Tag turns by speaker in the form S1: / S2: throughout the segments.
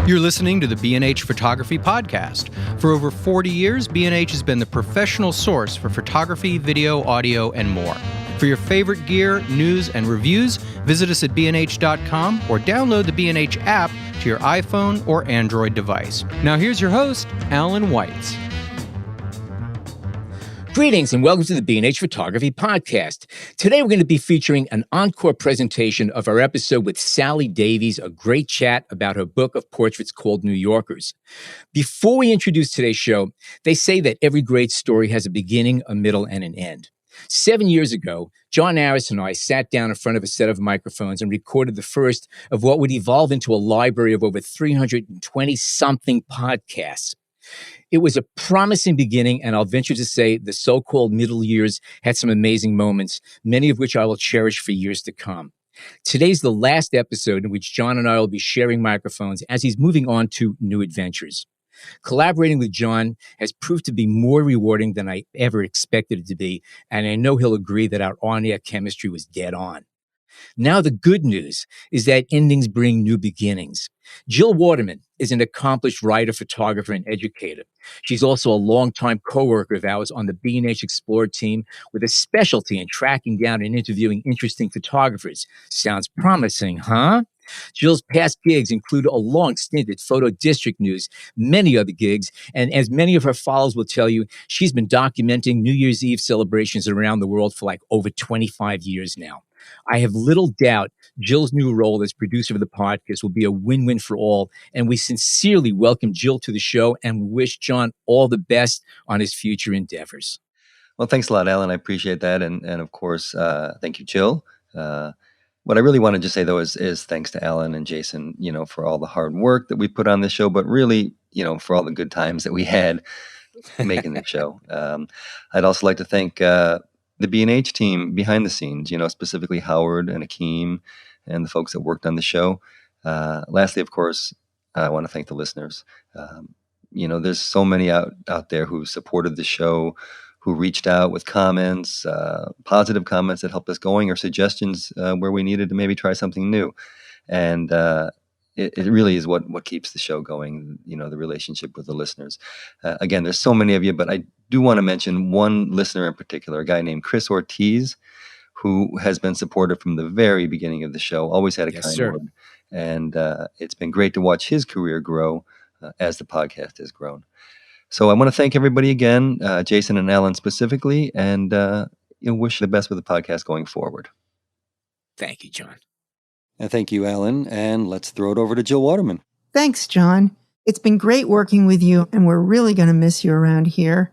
S1: You're listening to the B&H Photography Podcast. For over 40 years, B&H has been the professional source for photography, video, audio, and more. For your favorite gear, news, and reviews, visit us at bnh.com or download the B&H app to your iPhone or Android device. Now here's your host, Alan Weitz.
S2: Greetings and welcome to the B&H Photography Podcast. Today we're going to be featuring an encore presentation of our episode with Sally Davies, a great chat about her book of portraits called New Yorkers. Before we introduce today's show, they say that every great story has a beginning, a middle, and an end. 7 years ago, John Harris and I sat down in front of a set of microphones and recorded the first of what would evolve into a library of over 320-something podcasts. It was a promising beginning, and I'll venture to say the so-called middle years had some amazing moments, many of which I will cherish for years to come. Today's the last episode in which John and I will be sharing microphones as he's moving on to new adventures. Collaborating with John has proved to be more rewarding than I ever expected it to be, and I know he'll agree that our on-air chemistry was dead on. Now, the good news is that endings bring new beginnings. Jill Waterman is an accomplished writer, photographer, and educator. She's also a longtime coworker of ours on the B&H Explorer team with a specialty in tracking down and interviewing interesting photographers. Sounds promising, huh? Jill's past gigs include a long stint at Photo District News, many other gigs, and as many of her followers will tell you, she's been documenting New Year's Eve celebrations around the world for like over 25 years now. I have little doubt Jill's new role as producer of the podcast will be a win-win for all, and we sincerely welcome Jill to the show and we wish John all the best on his future endeavors.
S3: Well, thanks a lot, Alan. I appreciate that. And of course, thank you, Jill. What I really wanted to say, though, is thanks to Alan and Jason, for all the hard work that we put on this show, but really, for all the good times that we had making the show. I'd also like to thank the B&H team behind the scenes, specifically Howard and Akeem and the folks that worked on the show. Lastly, of course, I want to thank the listeners. There's so many out there who supported the show, who reached out with comments, positive comments that helped us going, or suggestions where we needed to maybe try something new. And it really is what keeps the show going, the relationship with the listeners. Again, there's so many of you, but I do want to mention one listener in particular, a guy named Chris Ortiz, who has been supportive from the very beginning of the show, always had a kind word. And it's been great to watch his career grow as the podcast has grown. So I want to thank everybody again, Jason and Alan specifically, and wish the best with the podcast going forward.
S2: Thank you, John.
S3: And thank you, Alan. And let's throw it over to Jill Waterman.
S4: Thanks, John. It's been great working with you, and we're really going to miss you around here.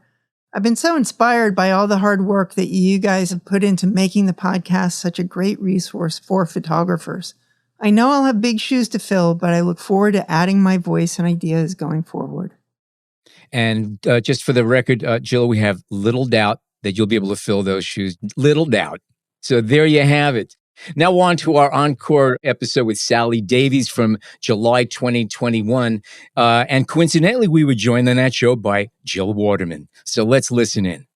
S4: I've been so inspired by all the hard work that you guys have put into making the podcast such a great resource for photographers. I know I'll have big shoes to fill, but I look forward to adding my voice and ideas going forward.
S2: And just for the record, Jill, we have little doubt that you'll be able to fill those shoes. Little doubt. So there you have it. Now on to our Encore episode with Sally Davies from July 2021. And coincidentally, we were joined on that show by Jill Waterman. So let's listen in.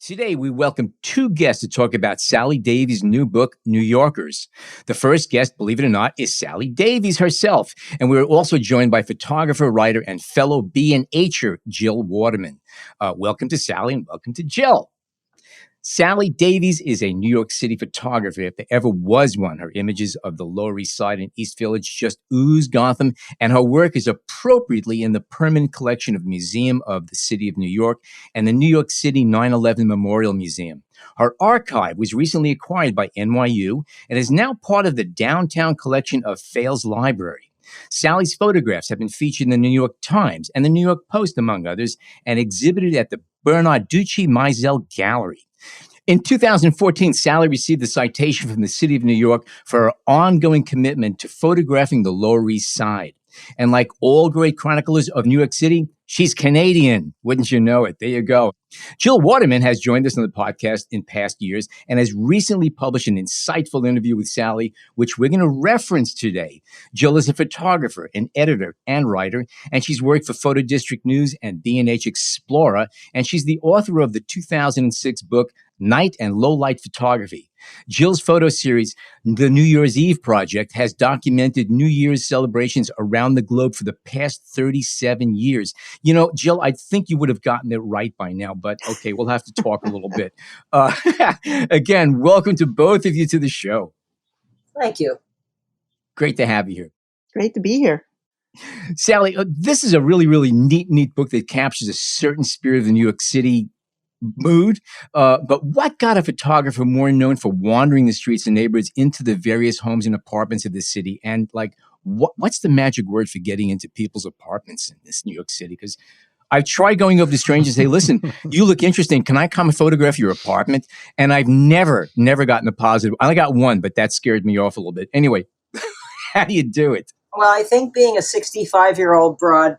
S2: Today, we welcome two guests to talk about Sally Davies' new book, New Yorkers. The first guest, believe it or not, is Sally Davies herself. And we're also joined by photographer, writer, and fellow B&Her, Jill Waterman. Welcome to Sally and welcome to Jill. Sally Davies is a New York City photographer, if there ever was one. Her images of the Lower East Side and East Village just ooze Gotham, and her work is appropriately in the permanent collection of Museum of the City of New York and the New York City 9/11 Memorial Museum. Her archive was recently acquired by NYU and is now part of the downtown collection of Fales Library. Sally's photographs have been featured in the New York Times and the New York Post, among others, and exhibited at the Bernarducci Meisel Gallery. In 2014, Sally received a citation from the City of New York for her ongoing commitment to photographing the Lower East Side. And like all great chroniclers of New York City, she's Canadian. Wouldn't you know it? There you go. Jill Waterman has joined us on the podcast in past years and has recently published an insightful interview with Sally, which we're going to reference today. Jill is a photographer, an editor, and writer, and she's worked for Photo District News and B&H Explorer, and she's the author of the 2006 book, night and low light photography. Jill's photo series, The New Year's Eve Project, has documented New Year's celebrations around the globe for the past 37 years. You know, Jill, I think you would have gotten it right by now, but okay, we'll have to talk a little bit. Again, welcome to both of you to the show.
S5: Thank you.
S2: Great to have you here.
S4: Great to be here.
S2: Sally, this is a really, really neat book that captures a certain spirit of the New York City mood. But what got a photographer more known for wandering the streets and neighborhoods into the various homes and apartments of the city? And like, what's the magic word for getting into people's apartments in this New York City? Because I've tried going over to strangers and say, listen, you look interesting. Can I come and photograph your apartment? And I've never gotten a positive. I only got one, but that scared me off a little bit. Anyway, how do you do it?
S5: Well, I think being a 65-year-old broad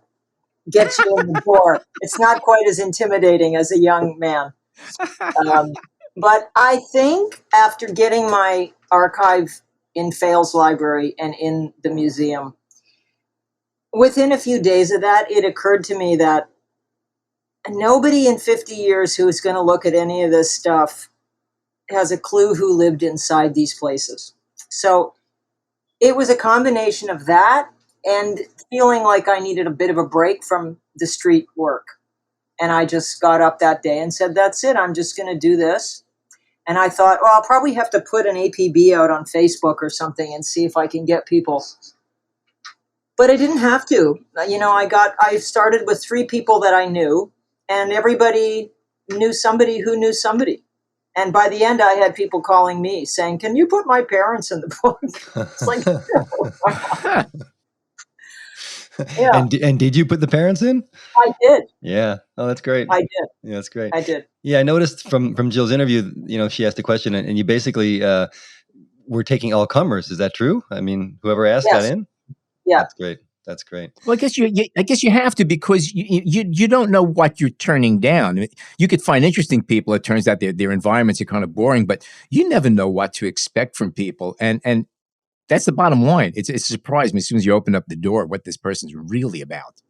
S5: gets you in the door. It's not quite as intimidating as a young man. But I think after getting my archive in Fales Library and in the museum, within a few days of that, it occurred to me that nobody in 50 years who is going to look at any of this stuff has a clue who lived inside these places. So it was a combination of that and feeling like I needed a bit of a break from the street work. And I just got up that day and said, that's it. I'm just going to do this. And I thought, well, I'll probably have to put an APB out on Facebook or something and see if I can get people. But I didn't have to. You know, I started with 3 people that I knew, and everybody knew somebody who knew somebody. And by the end, I had people calling me saying, can you put my parents in the book? It's like, yeah.
S3: And did you put the parents in?
S5: I did.
S3: Yeah. Oh, that's great.
S5: I did.
S3: Yeah, that's great.
S5: I did.
S3: Yeah, I noticed from Jill's interview, you know, she asked a question and you basically were taking all comers. Is that true? I mean, whoever asked got in?
S5: Yeah.
S3: That's great. That's great.
S2: Well, I guess you have to, because you don't know what you're turning down. I mean, you could find interesting people. It turns out their environments are kind of boring, but you never know what to expect from people. And that's the bottom line. It surprised me as soon as you open up the door what this person's really about.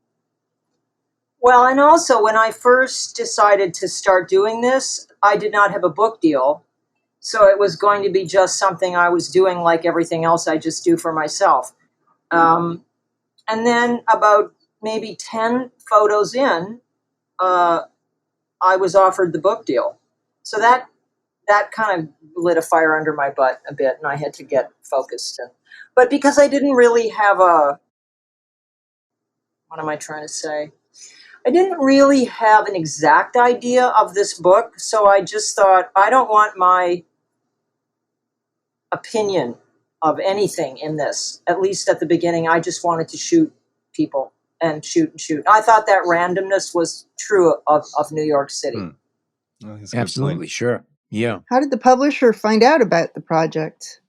S5: Well, and also when I first decided to start doing this, I did not have a book deal. So it was going to be just something I was doing like everything else I just do for myself. And then about maybe 10 photos in, I was offered the book deal. So that kind of lit a fire under my butt a bit, and I had to get focused. But because I didn't really have what am I trying to say? I didn't really have an exact idea of this book, so I just thought, I don't want my opinion of anything in this. At least at the beginning, I just wanted to shoot people and shoot. I thought that randomness was true of New York City.
S3: Oh, that's
S2: Absolutely, sure. Yeah.
S4: How did the publisher find out about the project?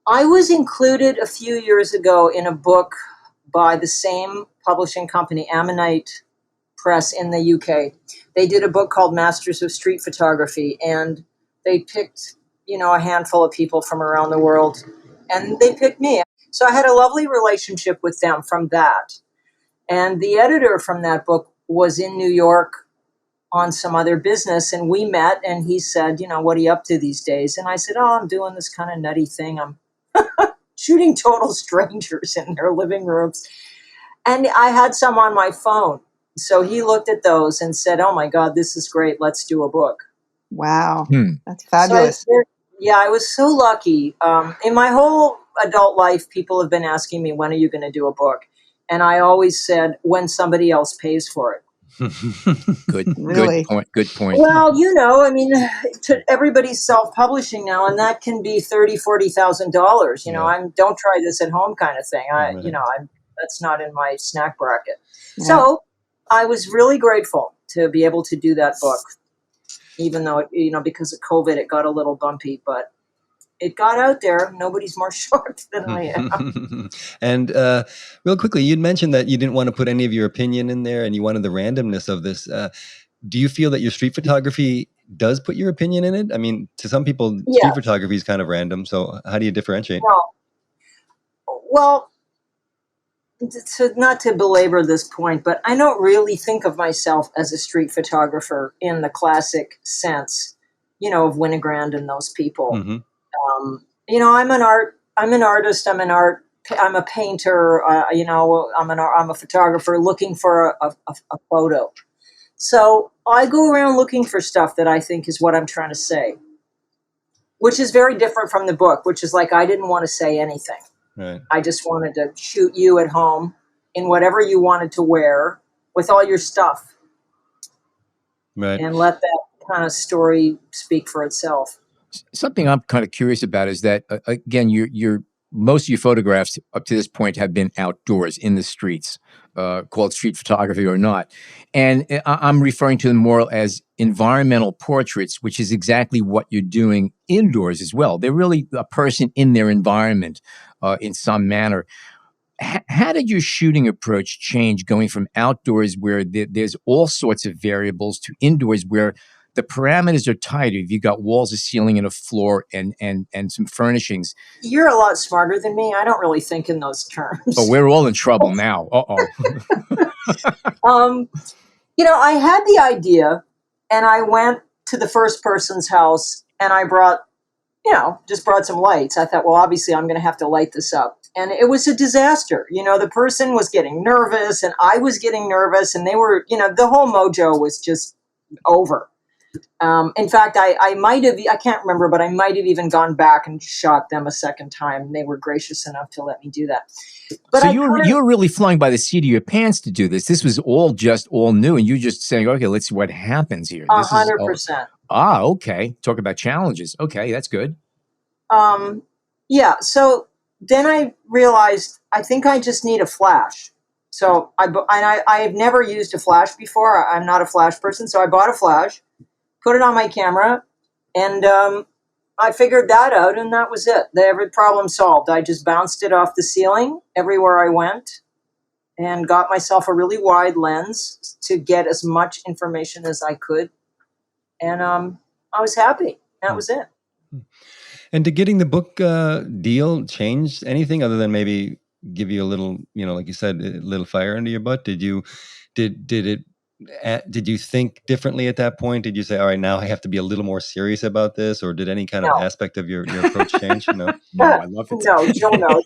S5: I was included a few years ago in a book by the same publishing company, Ammonite Press in the UK. They did a book called Masters of Street Photography, and they picked, a handful of people from around the world, and they picked me. So I had a lovely relationship with them from that. And the editor from that book was in New York on some other business, and we met, and he said, what are you up to these days? And I said, I'm doing this kind of nutty thing. I'm shooting total strangers in their living rooms. And I had some on my phone. So he looked at those and said, oh my God, this is great. Let's do a book.
S4: Wow. That's fabulous.
S5: So I was so lucky. In my whole adult life, people have been asking me, when are you going to do a book? And I always said, when somebody else pays for it.
S4: Really?
S2: Good point.
S5: Well, everybody's self-publishing now, and that can be $30,000-$40,000. Don't try this at home kind of thing. That's not in my snack bracket. Yeah. So I was really grateful to be able to do that book, even though because of COVID, it got a little bumpy, but it got out there. Nobody's more shocked than I am.
S3: And real quickly, you'd mentioned that you didn't want to put any of your opinion in there and you wanted the randomness of this. Do you feel that your street photography does put your opinion in it? I mean, to some people, street photography is kind of random. So how do you differentiate?
S5: Well, not to belabor this point, but I don't really think of myself as a street photographer in the classic sense. of Winogrand and those people.
S3: Mm-hmm.
S5: I'm an artist. I'm a painter. I'm a photographer looking for a photo. So I go around looking for stuff that I think is what I'm trying to say, which is very different from the book, which is like, I didn't want to say anything.
S3: Right.
S5: I just wanted to shoot you at home in whatever you wanted to wear with all your stuff.
S3: Right.
S5: And let that kind of story speak for itself.
S2: Something I'm kind of curious about is that, again, most of your photographs up to this point have been outdoors in the streets, called street photography or not. And I'm referring to them more as environmental portraits, which is exactly what you're doing indoors as well. They're really a person in their environment in some manner. How did your shooting approach change going from outdoors where there's all sorts of variables to indoors where the parameters are tighter? If you got walls, a ceiling, and a floor, and some furnishings.
S5: You're a lot smarter than me. I don't really think in those terms.
S2: Oh, we're all in trouble now. Uh-oh.
S5: I had the idea, and I went to the first person's house, and I brought some lights. I thought, well, obviously I'm going to have to light this up. And it was a disaster. The person was getting nervous, and I was getting nervous, and they were, the whole mojo was just over. In fact, I might have, I can't remember, but I might have even gone back and shot them a second time. They were gracious enough to let me do that. But
S2: so you were really flying by the seat of your pants to do this. This was all new, and you just saying, okay, let's see what happens here.
S5: 100%.
S2: Okay. Talk about challenges. Okay, that's good.
S5: Yeah. So then I realized I think I just need a flash. So I've never used a flash before. I'm not a flash person, so I bought a flash, put it on my camera, and I figured that out, and that was it. Every problem solved. I just bounced it off the ceiling everywhere I went and got myself a really wide lens to get as much information as I could. And I was happy. That was it.
S3: And did getting the book deal change anything other than maybe give you a little, like you said, a little fire under your butt? Did you think differently at that point? Did you say, all right, now I have to be a little more serious about this? Or did any kind of aspect of your approach change? No,
S2: I love it.
S5: No, Joe, no,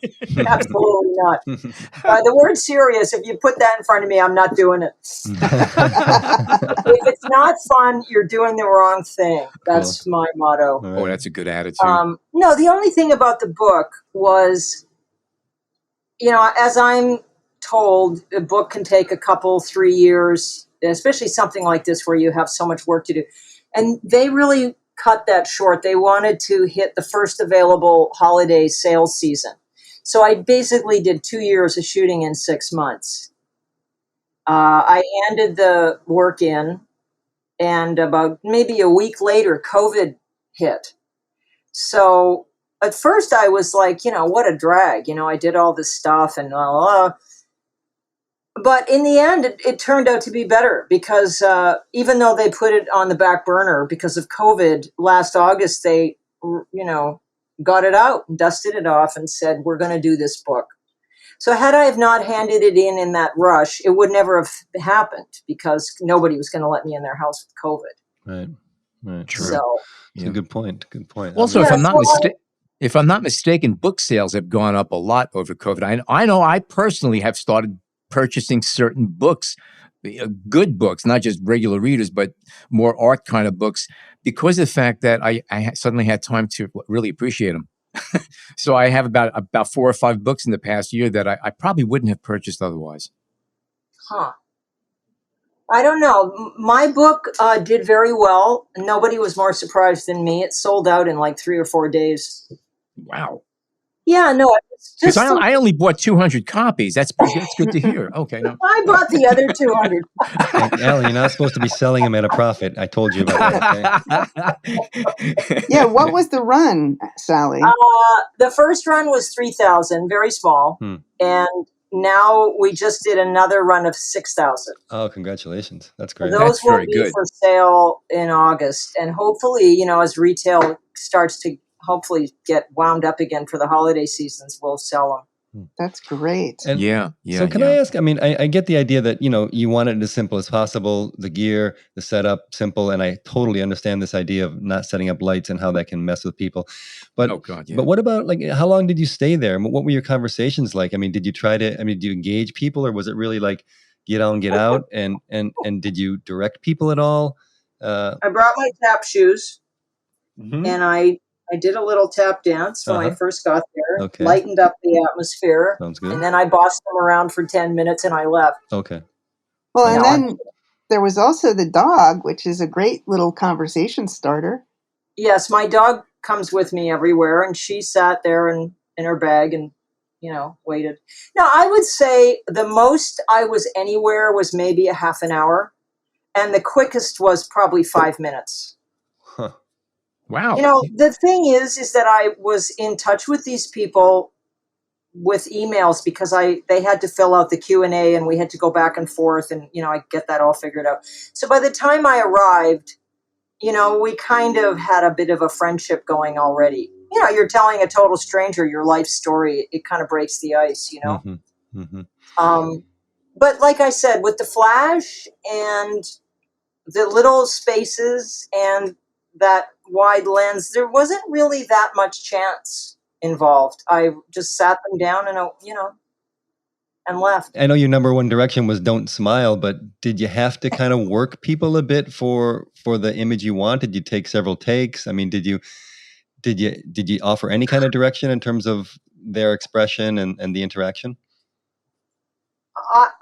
S5: absolutely not. The word serious, if you put that in front of me, I'm not doing it. If it's not fun, you're doing the wrong thing. That's my motto.
S2: Oh, that's a good attitude.
S5: No, the only thing about the book was, as I'm told, a book can take 3 years, especially something like this where you have so much work to do. And they really cut that short. They wanted to hit the first available holiday sales season. So I basically did 2 years of shooting in 6 months. I handed the work in, and about maybe a week later, COVID hit. So at first I was like, what a drag. I did all this stuff and but in the end, it turned out to be better because even though they put it on the back burner because of COVID, last August, they, got it out and dusted it off and said, we're going to do this book. So had I have not handed it in that rush, it would never have happened because nobody was going to let me in their house with COVID.
S3: Right. True.
S5: So,
S3: It's a good point.
S2: Also, if I'm not mistaken, book sales have gone up a lot over COVID. I know I personally have started purchasing certain books, good books, not just regular readers, but more art kind of books, because of the fact that I suddenly had time to really appreciate them. So I have about 4 or 5 books in the past year that I probably wouldn't have purchased otherwise.
S5: Huh. I don't know. My book did very well. Nobody was more surprised than me. It sold out in like 3 or 4 days.
S2: Wow.
S5: Yeah, no,
S2: because I only bought 200 copies. That's good to hear. Okay, no.
S5: I bought the other 200.
S3: Alan, you're not supposed to be selling them at a profit. I told you about that.
S6: Okay? Yeah, what was the run, Sally?
S5: The first run was 3,000, very small, and now we just did another run of 6,000.
S3: Oh, congratulations! That's great.
S5: Those will be for sale in August, and hopefully, as retail starts to hopefully get wound up again for the holiday seasons, we'll sell them.
S6: That's great.
S3: And
S2: Yeah.
S3: so can I ask, I mean, I get the idea that, you want it as simple as possible, the gear, the setup, simple. And I totally understand this idea of not setting up lights and how that can mess with people. But,
S2: Oh, God, yeah.
S3: but what about, like, how long did you stay there? What were your conversations like? I mean, did you did you engage people, or was it really like get on, get out? And did you direct people at all?
S5: I brought my tap shoes, and I did a little tap dance when I first got there,
S3: Okay.
S5: lightened up the atmosphere,
S3: Sounds good.
S5: and then I bossed them around for 10 minutes and I left.
S3: Okay.
S6: Well, and
S5: No,
S6: then there was also the dog, which is a great little conversation starter.
S5: Yes, my dog comes with me everywhere, and she sat there in her bag and, waited. Now, I would say the most I was anywhere was maybe a half an hour, and the quickest was probably 5 minutes.
S3: Huh.
S2: Wow.
S5: The thing is that I was in touch with these people with emails because they had to fill out the Q&A, and we had to go back and forth, and, I get that all figured out. So by the time I arrived, we kind of had a bit of a friendship going already. You're telling a total stranger your life story. It kind of breaks the ice,
S3: Mm-hmm. Mm-hmm.
S5: But like I said, with the flash and the little spaces and that wide lens, there wasn't really that much chance involved. I just sat them down and left.
S3: I know your number one direction was don't smile, but did you have to kind of work people a bit for the image you want? Did you take several takes? I mean, did you offer any kind of direction in terms of their expression and the interaction?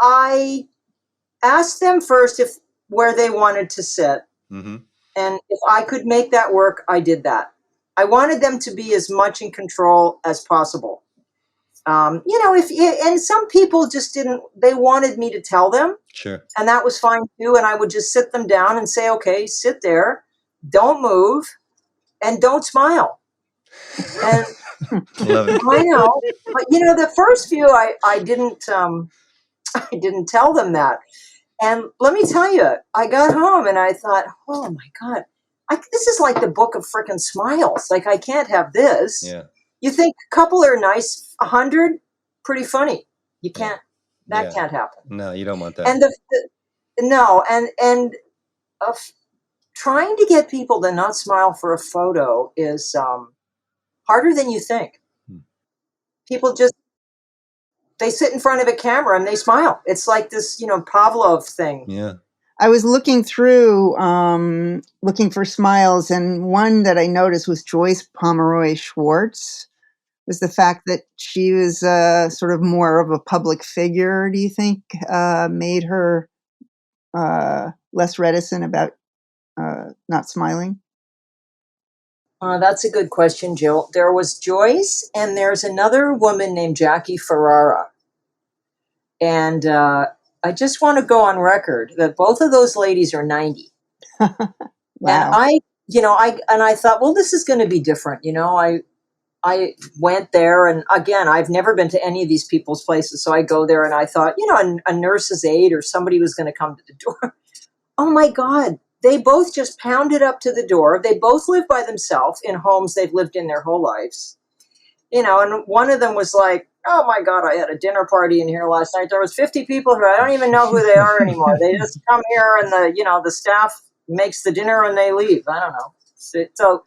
S5: I asked them first where they wanted to sit.
S3: Mm-hmm.
S5: And if I could make that work, I did that. I wanted them to be as much in control as possible. And some people just didn't, they wanted me to tell them.
S3: Sure.
S5: And that was fine too. And I would just sit them down and say, okay, sit there, don't move, and don't smile. And
S3: Love it.
S5: I know, but the first few, I didn't tell them that. And let me tell you, I got home and I thought, oh my God, this is like the book of frickin' smiles. Like, I can't have this.
S3: Yeah.
S5: You think a couple are nice, 100, pretty funny. You can't, that can't happen.
S3: No, you don't want that.
S5: And trying to get people to not smile for a photo is harder than you think. People they sit in front of a camera and they smile. It's like this, Pavlov thing.
S3: Yeah.
S6: I was looking through, looking for smiles, and one that I noticed was Joyce Pomeroy Schwartz. Was the fact that she was sort of more of a public figure, do you think, made her less reticent about not smiling?
S5: That's a good question, Jill. There was Joyce, and there's another woman named Jackie Ferrara. And I just want to go on record that both of those ladies are 90.
S6: Wow.
S5: And I thought, well, this is going to be different. I went there, and again, I've never been to any of these people's places. So I go there and I thought, a nurse's aide or somebody was going to come to the door. Oh my God. They both just pounded up to the door. They both live by themselves in homes they've lived in their whole lives. And one of them was like, oh my God, I had a dinner party in here last night. There was 50 people here. I don't even know who they are anymore. They just come here and the staff makes the dinner and they leave. I don't know. So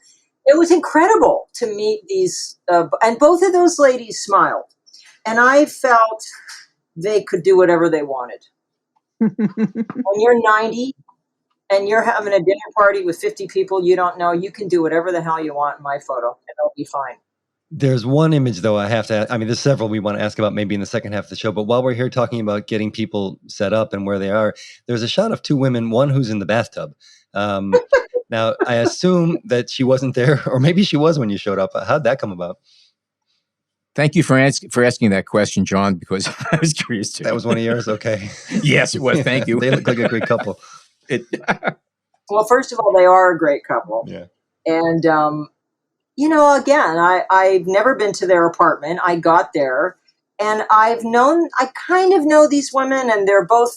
S5: it was incredible to meet these, and both of those ladies smiled. And I felt they could do whatever they wanted. When you're 90 and you're having a dinner party with 50 people you don't know, you can do whatever the hell you want in my photo, and it'll be fine.
S3: There's one image, though, I have to ask. I mean, there's several we want to ask about maybe in the second half of the show. But while we're here talking about getting people set up and where they are, there's a shot of two women, one who's in the bathtub. Now, I assume that she wasn't there, or maybe she was when you showed up. How'd that come about?
S2: Thank you for asking that question, John, because I was curious too.
S3: That was one of yours? Okay.
S2: Yes, it was. Thank you.
S3: They look like a great couple.
S5: Well, first of all, they are a great couple.
S3: Yeah.
S5: And, again, I've never been to their apartment. I got there, and I kind of know these women, and they're both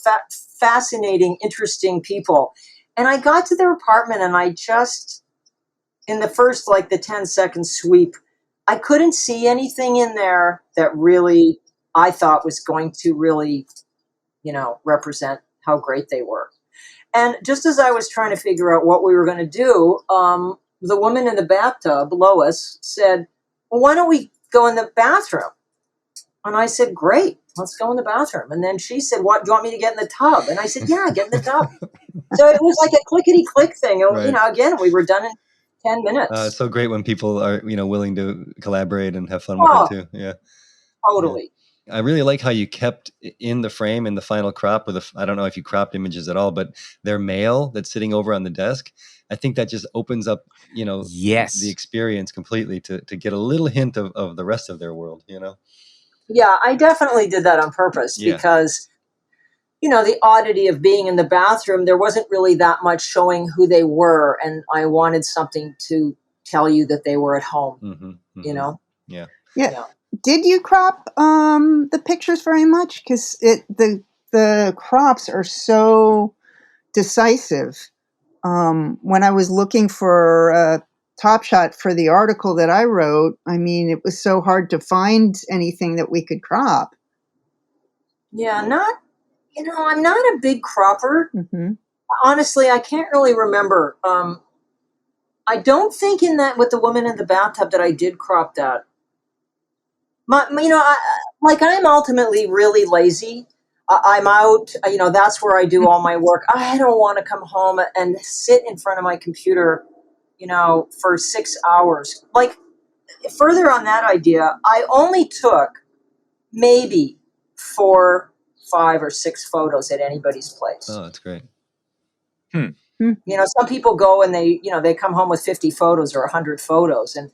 S5: fascinating, interesting people. And I got to their apartment, and I just, in the first, the 10-second sweep, I couldn't see anything in there that really I thought was going to really, represent how great they were. And just as I was trying to figure out what we were going to do, the woman in the bathtub, Lois, said, well, why don't we go in the bathroom? And I said, great, let's go in the bathroom. And then she said, what, do you want me to get in the tub? And I said, yeah, get in the tub. So it was like a clickety-click thing.
S3: Right.
S5: Again, we were done in 10 minutes.
S3: It's so great when people are, willing to collaborate and have fun with it too. Yeah.
S5: Totally.
S3: I really like how you kept in the frame in the final crop with I don't know if you cropped images at all, but their mail that's sitting over on the desk. I think that just opens up,
S2: Yes.
S3: the experience completely to get a little hint of the rest of their world,
S5: Yeah, I definitely did that on purpose because, the oddity of being in the bathroom, there wasn't really that much showing who they were. And I wanted something to tell you that they were at home,
S3: Yeah.
S6: Yeah. Did you crop the pictures very much? Because the crops are so decisive. When I was looking for a top shot for the article that I wrote, I mean, it was so hard to find anything that we could crop.
S5: Yeah, I'm not a big cropper.
S6: Mm-hmm.
S5: Honestly, I can't really remember. I don't think in that with the woman in the bathtub that I did crop that. I'm ultimately really lazy. I'm out, that's where I do all my work. I don't want to come home and sit in front of my computer, for 6 hours. Like, further on that idea, I only took maybe 4, 5, or 6 photos at anybody's place.
S3: Oh, that's great.
S5: Some people go and they come home with 50 photos or 100 photos. And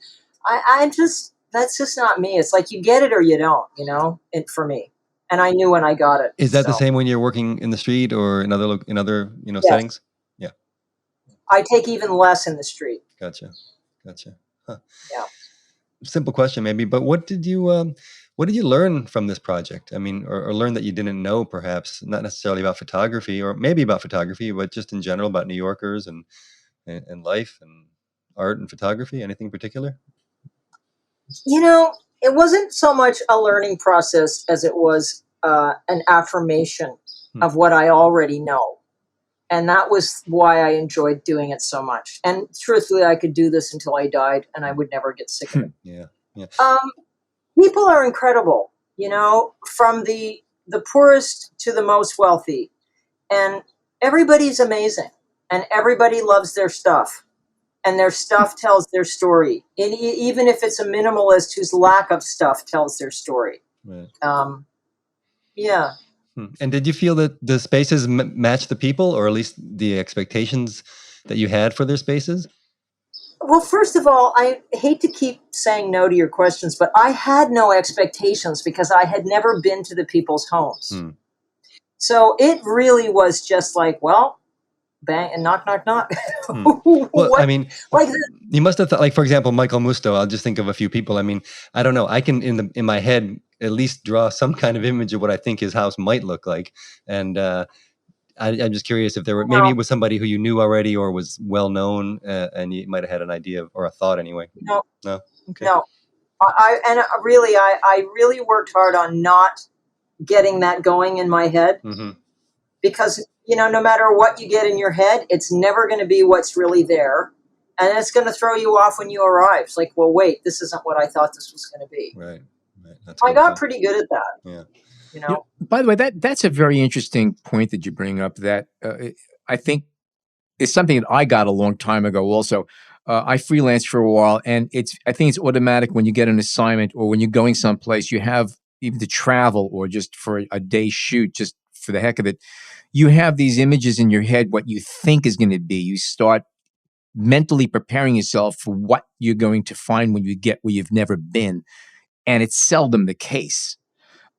S5: that's just not me. It's like you get it or you don't, for me. And I knew when I got it.
S3: Is that the same when you're working in the street or in other
S5: Yes.
S3: settings? Yeah.
S5: I take even less in the street.
S3: Gotcha. Huh.
S5: Yeah.
S3: Simple question maybe, but what did you learn from this project? I mean, or learn that you didn't know, perhaps not necessarily about photography or maybe about photography, but just in general about New Yorkers and life and art and photography, anything in particular?
S5: It wasn't so much a learning process as it was an affirmation of what I already know. And that was why I enjoyed doing it so much. And truthfully, I could do this until I died and I would never get sick of it.
S3: Yeah.
S5: People are incredible, from the poorest to the most wealthy. And everybody's amazing. And everybody loves their stuff. And their stuff tells their story. And even if it's a minimalist whose lack of stuff tells their story.
S3: Right.
S5: Yeah.
S3: And did you feel that the spaces match the people, or at least the expectations that you had for their spaces?
S5: Well, first of all, I hate to keep saying no to your questions, but I had no expectations because I had never been to the people's homes. So it really was just like, well, bang and knock, knock, knock.
S3: Well, I mean, you must have thought, like, for example, Michael Musto. I'll just think of a few people. I mean, I don't know. I can in my head at least draw some kind of image of what I think his house might look like, and I'm just curious if there were maybe it was somebody who you knew already or was well known, and you might have had an idea or a thought anyway.
S5: No.
S3: Okay.
S5: No. I really worked hard on not getting that going in my head, because no matter what you get in your head, it's never going to be what's really there, and it's going to throw you off when you arrive. It's like, well, wait, this isn't what I thought this was going to be.
S3: Right.
S5: I got pretty good at that.
S3: Yeah.
S2: By the way, that's a very interesting point that you bring up. That I think is something that I got a long time ago. Also, I freelanced for a while, and I think it's automatic when you get an assignment or when you're going someplace, you have even to travel or just for a day shoot, just for the heck of it. You have these images in your head, what you think is going to be. You start mentally preparing yourself for what you're going to find when you get where you've never been. And it's seldom the case.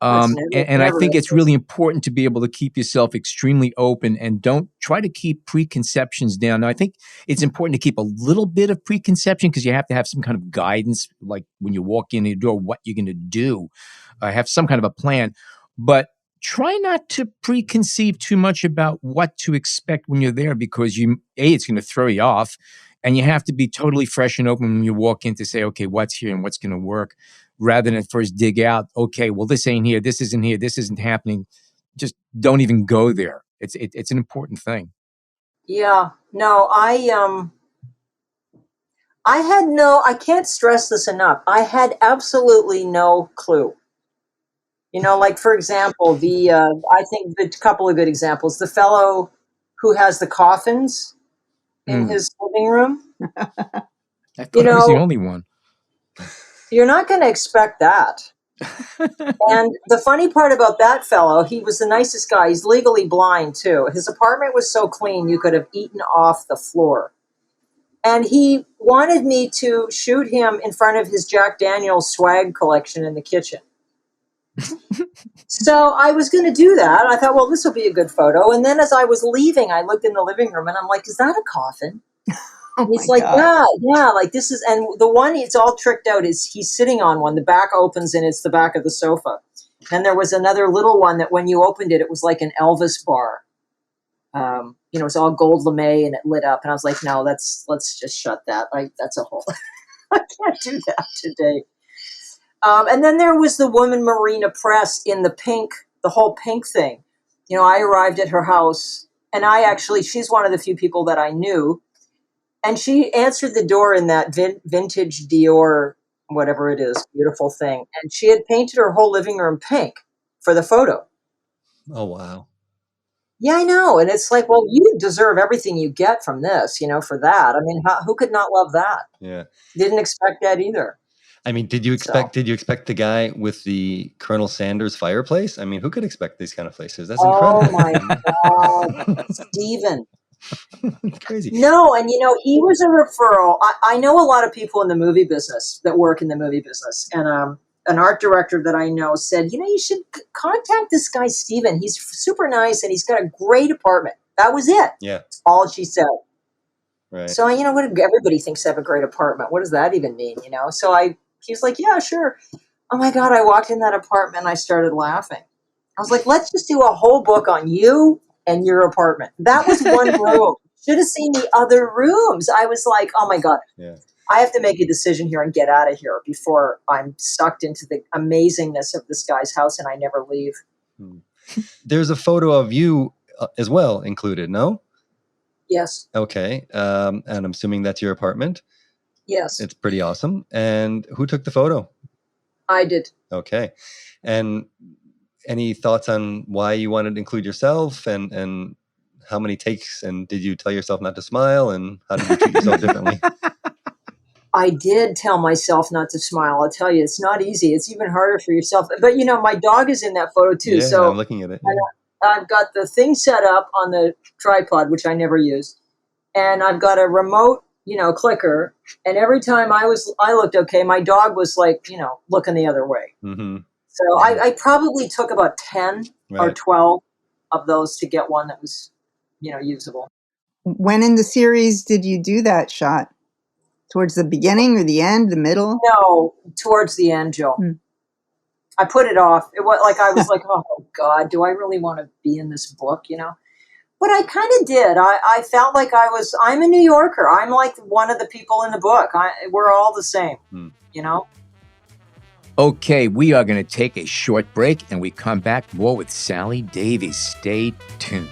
S2: And I think it's really important to be able to keep yourself extremely open and don't try to keep preconceptions down. Now, I think it's important to keep a little bit of preconception because you have to have some kind of guidance, like when you walk in the door, what you're going to do, have some kind of a plan. But try not to preconceive too much about what to expect when you're there because it's going to throw you off. And you have to be totally fresh and open when you walk in to say, okay, what's here and what's going to work. rather than first dig out, okay, well, this ain't here, this isn't happening. Just don't even go there. It's an important thing.
S5: Yeah. No, I can't stress this enough. I had absolutely no clue. Like for example, I think a couple of good examples. The fellow who has the coffins in his living room.
S2: I thought I was the only one.
S5: You're not going to expect that. And the funny part about that fellow, he was the nicest guy. He's legally blind too. His apartment was so clean you could have eaten off the floor. And he wanted me to shoot him in front of his Jack Daniel's swag collection in the kitchen. So I was going to do that. I thought, well, this will be a good photo. And then as I was leaving, I looked in the living room and I'm like, is that a coffin? And he's like, yeah, like this is, and the one it's all tricked out is he's sitting on one. The back opens and it's the back of the sofa. And there was another little one that when you opened it, it was like an Elvis bar. It was all gold lame and it lit up. And I was like, no, let's just shut that. That's a whole, I can't do that today. And then there was the woman Marina Press in the whole pink thing. I arrived at her house and she's one of the few people that I knew. And she answered the door in that vintage Dior, whatever it is, beautiful thing. And she had painted her whole living room pink for the photo.
S3: Oh, wow.
S5: Yeah, I know. And it's like, well, you deserve everything you get from this, for that. I mean, who could not love that?
S3: Yeah.
S5: Didn't expect that either.
S3: I mean, did you expect the guy with the Colonel Sanders fireplace? I mean, who could expect these kind of places? That's incredible.
S5: Oh my God. Stephen.
S3: Crazy.
S5: No, and he was a referral. I know a lot of people in the movie business that work in the movie business, and an art director that I know said, you should contact this guy Stephen. He's super nice and he's got a great apartment. That was it.
S3: Yeah,
S5: that's all she said.
S3: Right.
S5: So what everybody thinks they have a great apartment. What does that even mean? So he was like, yeah, sure. Oh my God, I walked in that apartment and I started laughing. I was like, let's just do a whole book on you and your apartment. That was one room. Should have seen the other rooms. I was like, oh my God, I have to make a decision here and get out of here before I'm sucked into the amazingness of this guy's house and I never leave.
S3: There's a photo of you as well included, no?
S5: Yes.
S3: Okay. And I'm assuming that's your apartment?
S5: Yes.
S3: It's pretty awesome. And who took the photo?
S5: I did.
S3: Okay. And any thoughts on why you wanted to include yourself and how many takes, and did you tell yourself not to smile, and how did you treat yourself differently?
S5: I did tell myself not to smile. I'll tell you, it's not easy. It's even harder for yourself. But, my dog is in that photo too.
S3: Yeah,
S5: so
S3: I'm looking at it. Yeah.
S5: I've got the thing set up on the tripod, which I never use. And I've got a remote, clicker. And every time I looked okay, my dog was like, looking the other way.
S3: Mm-hmm.
S5: So I probably took about 10 or 12 of those to get one that was, usable.
S6: When in the series did you do that shot? Towards the beginning or the end, the middle?
S5: No, towards the end, Jill. I put it off. It was like I was like, oh God, do I really want to be in this book? But I kind of did. I felt like I'm a New Yorker. I'm like one of the people in the book. We're all the same,
S2: Okay, we are going to take a short break and we come back more with Sally Davies. Stay tuned.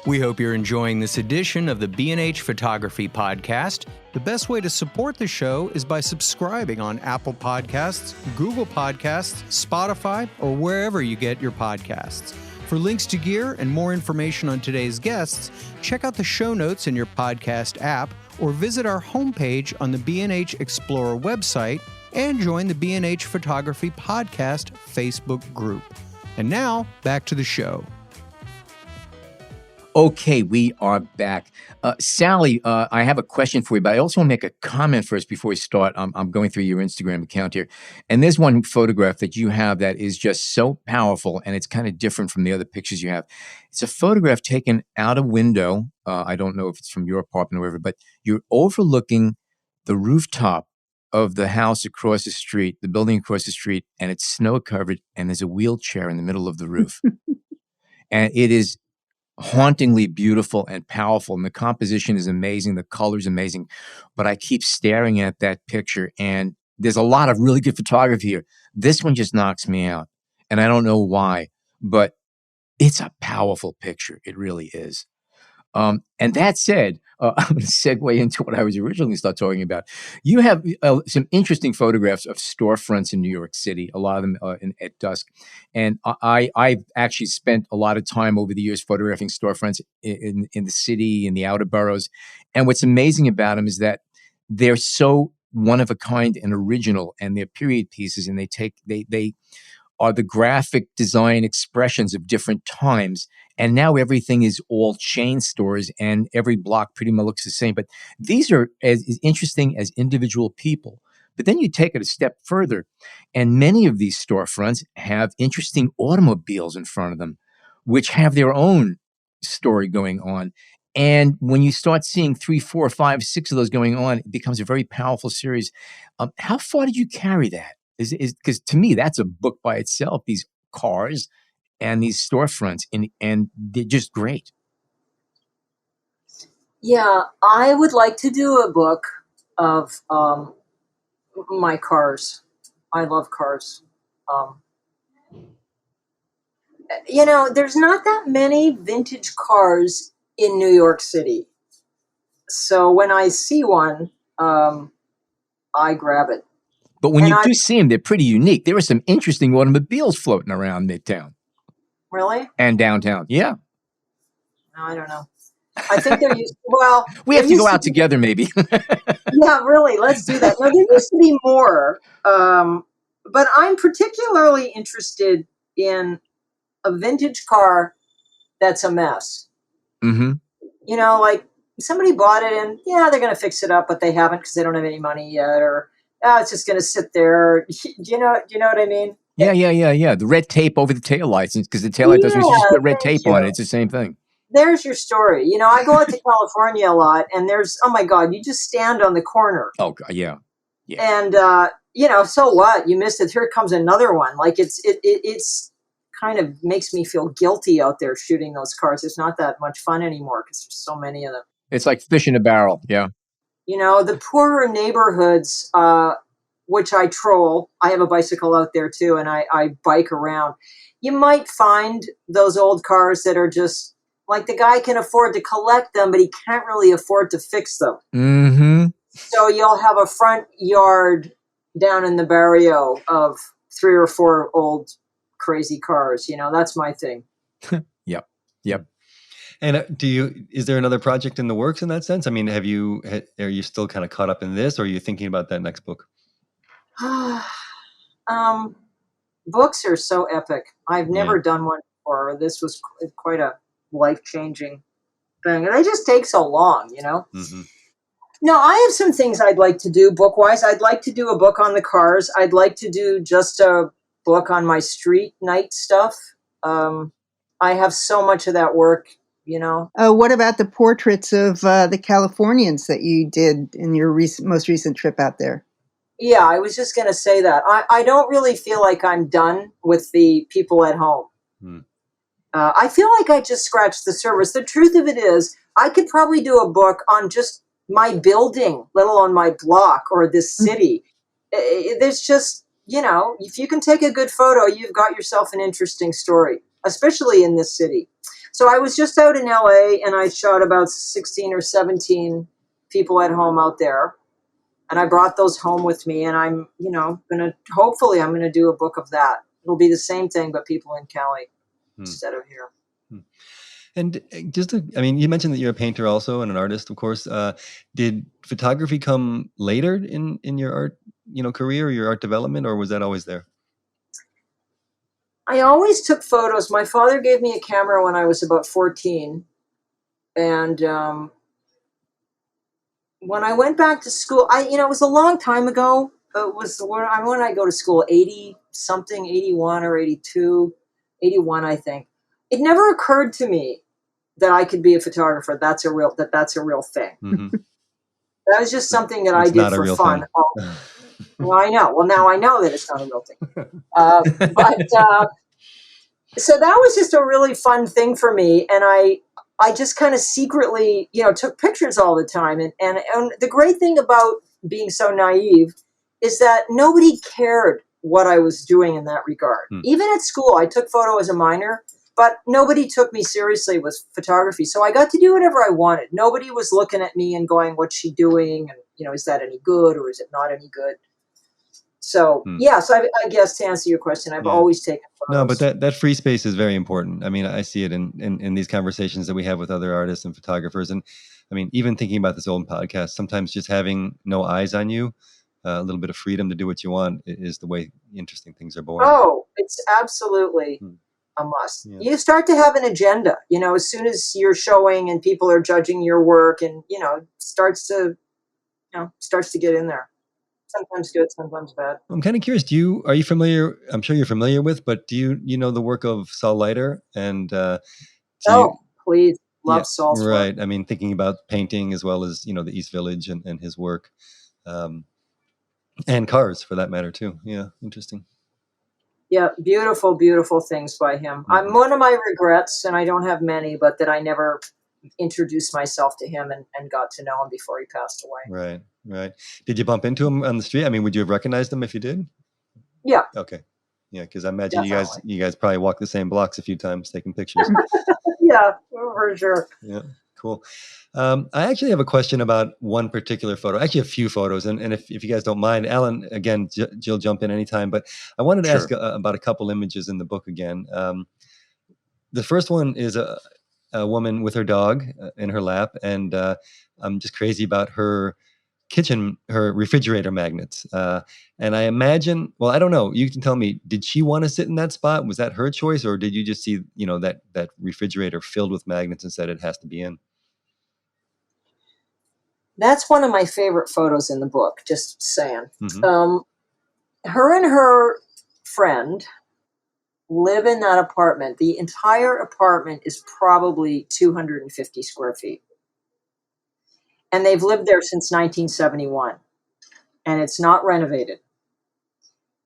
S1: We hope you're enjoying this edition of the B&H Photography Podcast. The best way to support the show is by subscribing on Apple Podcasts, Google Podcasts, Spotify, or wherever you get your podcasts. For links to gear and more information on today's guests, check out the show notes in your podcast app or visit our homepage on the B&H Explorer website and join the B&H Photography Podcast Facebook group. And now, back to the show.
S2: Okay, we are back. Sally, I have a question for you, but I also want to make a comment first before we start. I'm going through your Instagram account here, and there's one photograph that you have that is just so powerful, and it's kind of different from the other pictures you have. It's a photograph taken out a window. I don't know if it's from your apartment or wherever, but you're overlooking the rooftop of the house across the street, the building across the street, and it's snow-covered, and there's a wheelchair in the middle of the roof. And it is hauntingly beautiful and powerful, and the composition is amazing, the color's amazing, but I keep staring at that picture, and there's a lot of really good photography here. This one just knocks me out, and I don't know why, but it's a powerful picture. It really is. And that said, I'm going to segue into what I was originally start talking about. You have some interesting photographs of storefronts in New York City, a lot of them at dusk. And I've actually spent a lot of time over the years photographing storefronts in the city, in the outer boroughs. And what's amazing about them is that they're so one of a kind and original, and they're period pieces, and they are the graphic design expressions of different times. And now everything is all chain stores, and every block pretty much looks the same. But these are as interesting as individual people. But then you take it a step further, and many of these storefronts have interesting automobiles in front of them, which have their own story going on. And when you start seeing 3, 4, 5, 6 of those going on, it becomes a very powerful series. How far did you carry that? Is because to me, that's a book by itself, these cars and these storefronts, and they're just great.
S5: Yeah, I would like to do a book of my cars. I love cars. There's not that many vintage cars in New York City. So when I see one, I grab it.
S2: But when you do see them, they're pretty unique. There are some interesting automobiles floating around Midtown.
S5: Really?
S2: And downtown. Yeah.
S5: No, I don't know. I think they're used. Well,
S2: we have to go out together, maybe.
S5: Yeah, really. Let's do that. No, there used to be more, but I'm particularly interested in a vintage car that's a mess.
S2: Mm-hmm.
S5: Like somebody bought it and they're going to fix it up, but they haven't because they don't have any money yet, or it's just going to sit there. Do you know what I mean?
S2: Yeah. The red tape over the taillights, because the taillight doesn't just put red tape on it. It's the same thing.
S5: There's your story. I go out to California a lot, and there's, oh my God, you just stand on the corner.
S2: Oh, yeah.
S5: And, so what? You missed it. Here comes another one. Like it's kind of makes me feel guilty out there shooting those cars. It's not that much fun anymore because there's so many of them.
S2: It's like fish in a barrel. Yeah.
S5: The poorer neighborhoods, which I troll. I have a bicycle out there too, and I bike around. You might find those old cars that are just like the guy can afford to collect them, but he can't really afford to fix them.
S2: Mm-hmm.
S5: So you'll have a front yard down in the barrio of 3 or 4 old crazy cars. That's my thing.
S2: Yep.
S3: And is there another project in the works in that sense? I mean, are you still kind of caught up in this, or are you thinking about that next book?
S5: Books are so epic. I've never done one before. This was quite a life-changing thing. And they just take so long,
S3: Mm-hmm.
S5: No, I have some things I'd like to do book-wise. I'd like to do a book on the cars. I'd like to do just a book on my street night stuff. I have so much of that work,
S6: What about the portraits of the Californians that you did in your most recent trip out there?
S5: Yeah, I was just going to say that. I don't really feel like I'm done with the people at home. I feel like I just scratched the surface. The truth of it is, I could probably do a book on just my building, let alone my block or this city. There's just, if you can take a good photo, you've got yourself an interesting story, especially in this city. So I was just out in LA and I shot about 16 or 17 people at home out there. And I brought those home with me, and I'm, hopefully I'm going to do a book of that. It'll be the same thing, but people in Cali instead of here.
S3: And you mentioned that you're a painter also and an artist, of course. Did photography come later in your art, career, or your art development, or was that always there?
S5: I always took photos. My father gave me a camera when I was about 14. And, when I went back to school, it was a long time ago. It was when I go to school, 80-something, 81 or 82, 81, I think. It never occurred to me that I could be a photographer. That's a real thing.
S3: Mm-hmm.
S5: That was just something that I did for fun. Well, I know. Well, now I know that it's not a real thing. So that was just a really fun thing for me. And I just kind of secretly, took pictures all the time. And the great thing about being so naive is that nobody cared what I was doing in that regard. Even at school, I took photo as a minor, but nobody took me seriously with photography. So I got to do whatever I wanted. Nobody was looking at me and going, what's she doing? And, is that any good or is it not any good? So, so I guess to answer your question, I've always taken photos.
S3: No, but that free space is very important. I mean, I see it in these conversations that we have with other artists and photographers. And I mean, even thinking about this old podcast, sometimes just having no eyes on you, a little bit of freedom to do what you want is the way interesting things are born.
S5: Oh, it's absolutely a must. Yeah. You start to have an agenda, as soon as you're showing and people are judging your work and, starts to get in there. Sometimes good, sometimes bad.
S3: I'm kind of curious. Are you familiar? I'm sure you're familiar with, but do you know the work of Saul Leiter? And
S5: please, love Saul's work.
S3: Right. I mean, thinking about painting as well as the East Village and his work, and cars for that matter too. Yeah, interesting.
S5: Yeah, beautiful, beautiful things by him. I'm one of my regrets, and I don't have many, but that I never introduced myself to him and got to know him before he passed away.
S3: Right. Did you bump into him on the street? I mean, would you have recognized him if you did?
S5: Yeah.
S3: Okay. Yeah, because I imagine you guys probably walked the same blocks a few times taking pictures.
S5: Yeah, for sure.
S3: Yeah, cool. I actually have a question about one particular photo, actually a few photos. And if you guys don't mind, Alan, again, Jill, jump in anytime. But I wanted to ask about a couple images in the book again. The first one is a woman with her dog in her lap. And I'm just crazy about her refrigerator magnets. And I imagine, well, I don't know. You can tell me, did she want to sit in that spot? Was that her choice? Or did you just see, that refrigerator filled with magnets and said it has to be in?
S5: That's one of my favorite photos in the book, just saying. Her and her friend live in that apartment. The entire apartment is probably 250 square feet. And they've lived there since 1971. And it's not renovated.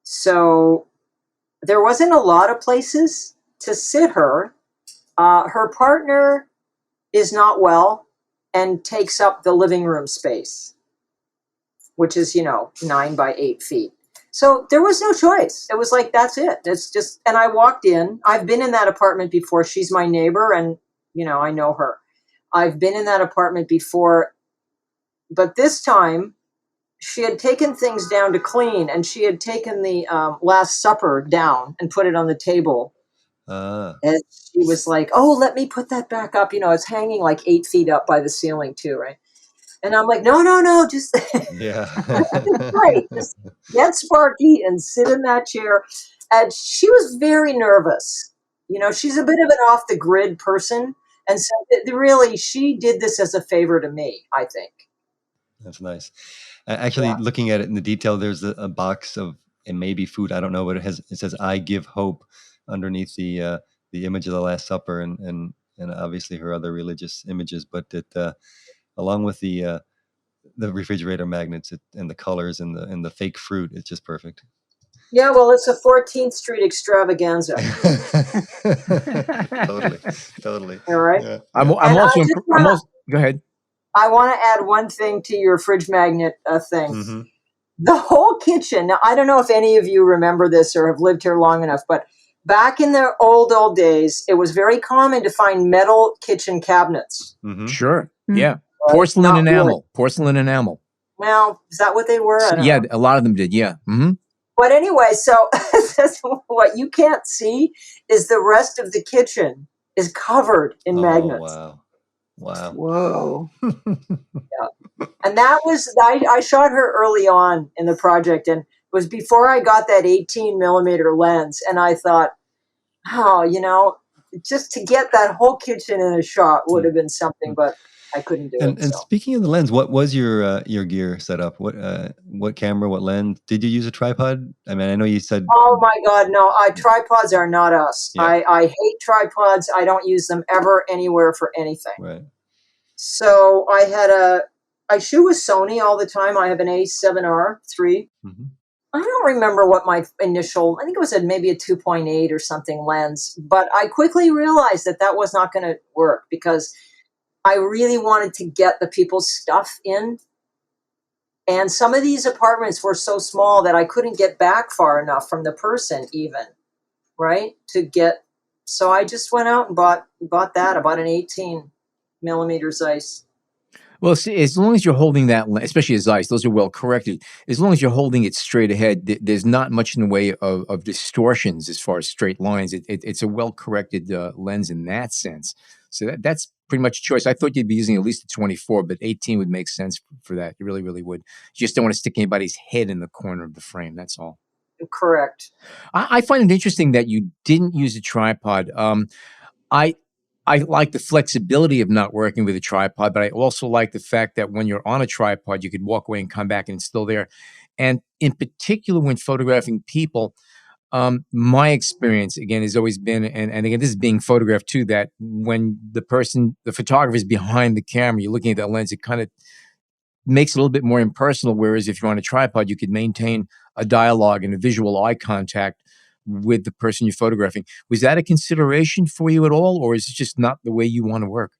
S5: So there wasn't a lot of places to sit her. Her partner is not well and takes up the living room space, which is, 9 by 8 feet. So there was no choice. It was like, that's it. It's just, and I walked in. I've been in that apartment before. She's my neighbor and, I know her. I've been in that apartment before, but this time she had taken things down to clean and she had taken the Last Supper down and put it on the table. And she was like, oh, let me put that back up. It's hanging like 8 feet up by the ceiling too, right? And I'm like, no, just great. Just get Sparky and sit in that chair. And she was very nervous. She's a bit of an off the grid person. And so really, she did this as a favor to me, I think.
S3: That's nice. Actually, looking at it in the detail, there's a box of, it may be food, I don't know, but it says, I give hope underneath the image of the Last Supper and obviously her other religious images, but it, along with the refrigerator magnets and the colors and the fake fruit, it's just perfect.
S5: Yeah, well, it's a 14th Street extravaganza.
S3: Totally.
S5: All right.
S3: Yeah.
S2: I'm also go ahead.
S5: I want to add one thing to your fridge magnet thing. The whole kitchen. Now, I don't know if any of you remember this or have lived here long enough, but back in the old days, it was very common to find metal kitchen cabinets.
S2: Sure. Yeah. Porcelain enamel.
S5: Well, is that what they were? I don't know.
S2: A lot of them did. Yeah.
S5: But anyway, so what you can't see is the rest of the kitchen is covered in magnets.
S3: Wow.
S6: Whoa.
S5: Yeah. And that was, I shot her early on in the project, and it was before I got that 18 millimeter lens. And I thought, just to get that whole kitchen in a shot would have been something, but I couldn't do it.
S3: And speaking of the lens, what was your gear setup? What camera, what lens? Did you use a tripod? I mean, I know you said.
S5: Oh my God, no! Tripods are not us.
S3: Yeah.
S5: I hate tripods. I don't use them ever anywhere for anything.
S3: Right.
S5: So I shoot with Sony all the time. I have an A7R III, I don't remember what my initial, I think it was maybe a 2.8 or something lens, but I quickly realized that was not going to work because I really wanted to get the people's stuff in. And some of these apartments were so small that I couldn't get back far enough from the person even, right? So I just went out and bought about an 18 millimeter Zeiss.
S2: Well, see, as long as you're holding that, especially as Zeiss, those are well corrected. As long as you're holding it straight ahead, there's not much in the way of distortions as far as straight lines. It's a well corrected lens in that sense. So that's pretty much a choice. I thought you'd be using at least a 24, but 18 would make sense for that. It really, really would. You just don't want to stick anybody's head in the corner of the frame. That's all.
S5: Correct.
S2: I find it interesting that you didn't use a tripod. I like the flexibility of not working with a tripod, but I also like the fact that when you're on a tripod, you could walk away and come back and it's still there. And in particular, when photographing people, my experience, again, has always been, and again, this is being photographed too, that when the photographer is behind the camera, you're looking at that lens, it kind of makes it a little bit more impersonal. Whereas if you're on a tripod, you could maintain a dialogue and a visual eye contact with the person you're photographing. Was that a consideration for you at all, or is it just not the way you want to work?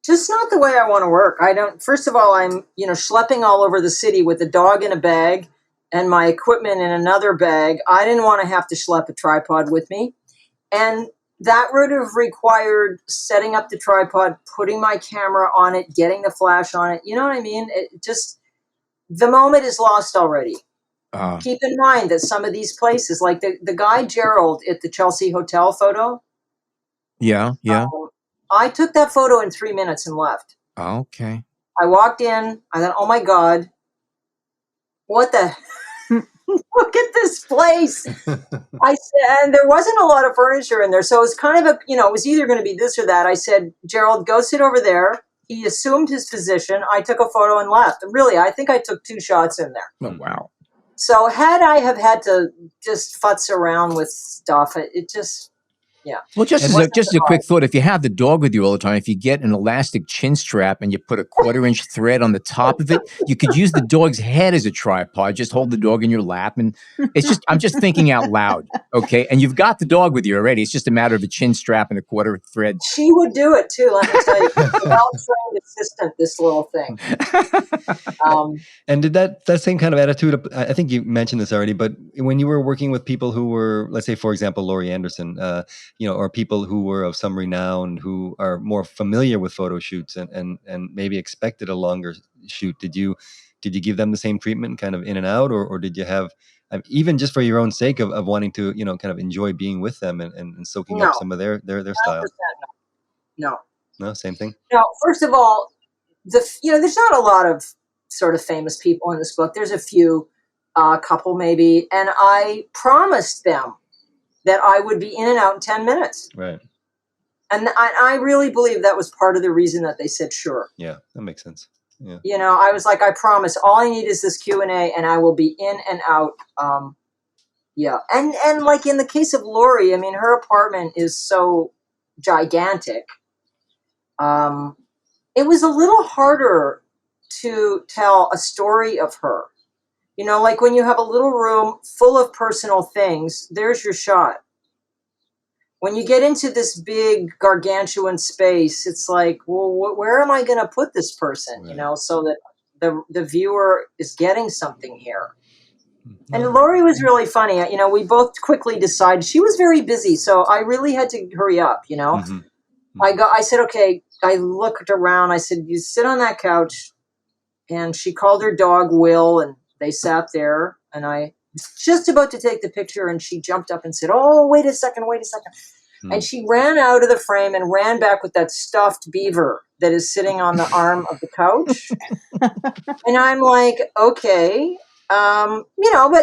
S5: Just not the way I want to work. First of all, I'm, schlepping all over the city with a dog in a bag and my equipment in another bag. I didn't want to have to schlep a tripod with me. And that would have required setting up the tripod, putting my camera on it, getting the flash on it. You know what I mean? The moment is lost already. Keep in mind that some of these places, like the guy Gerald at the Chelsea Hotel photo.
S2: Yeah.
S5: I took that photo in 3 minutes and left.
S2: Okay.
S5: I walked in. I thought, oh my God, what the? Look at this place. I said, and there wasn't a lot of furniture in there. So it was kind of it was either going to be this or that. I said, Gerald, go sit over there. He assumed his position. I took a photo and left. Really, I think I took 2 shots in there.
S2: Oh, wow.
S5: So had I have had to just futz around with stuff, it just, yeah.
S2: Well, just as a quick thought, if you have the dog with you all the time, if you get an elastic chin strap and you put a 1/4-inch thread on the top of it, you could use the dog's head as a tripod. Just hold the dog in your lap. And I'm just thinking out loud. Okay. And you've got the dog with you already. It's just a matter of a chin strap and a 1/4 thread.
S5: She would do it too, let me tell you. Well-trained assistant, this little thing.
S3: And did that same kind of attitude, I think you mentioned this already, but when you were working with people who were, let's say, for example, Laurie Anderson, or people who were of some renown, who are more familiar with photo shoots and maybe expected a longer shoot, did you give them the same treatment, kind of in and out, or did you have, even just for your own sake of wanting to, kind of enjoy being with them and soaking up some of their style?
S5: No,
S3: same thing.
S5: No, first of all, there's not a lot of sort of famous people in this book. There's a few, couple maybe, and I promised them that I would be in and out in 10 minutes.
S3: Right.
S5: And I really believe that was part of the reason that they said sure.
S3: Yeah, that makes sense. Yeah.
S5: I was like, I promise, all I need is this Q&A and I will be in and out. Yeah. And like in the case of Laurie, I mean, her apartment is so gigantic. It was a little harder to tell a story of her. Like when you have a little room full of personal things, there's your shot. When you get into this big gargantuan space, it's like, well, where am I going to put this person? Right. So that the viewer is getting something here. And Laurie was really funny. We both quickly decided she was very busy, so I really had to hurry up. Mm-hmm. I said, okay. I looked around. I said, you sit on that couch. And she called her dog Will, and they sat there. And I was just about to take the picture, and she jumped up and said, oh, wait a second. And she ran out of the frame and ran back with that stuffed beaver that is sitting on the arm of the couch. And I'm like, okay, but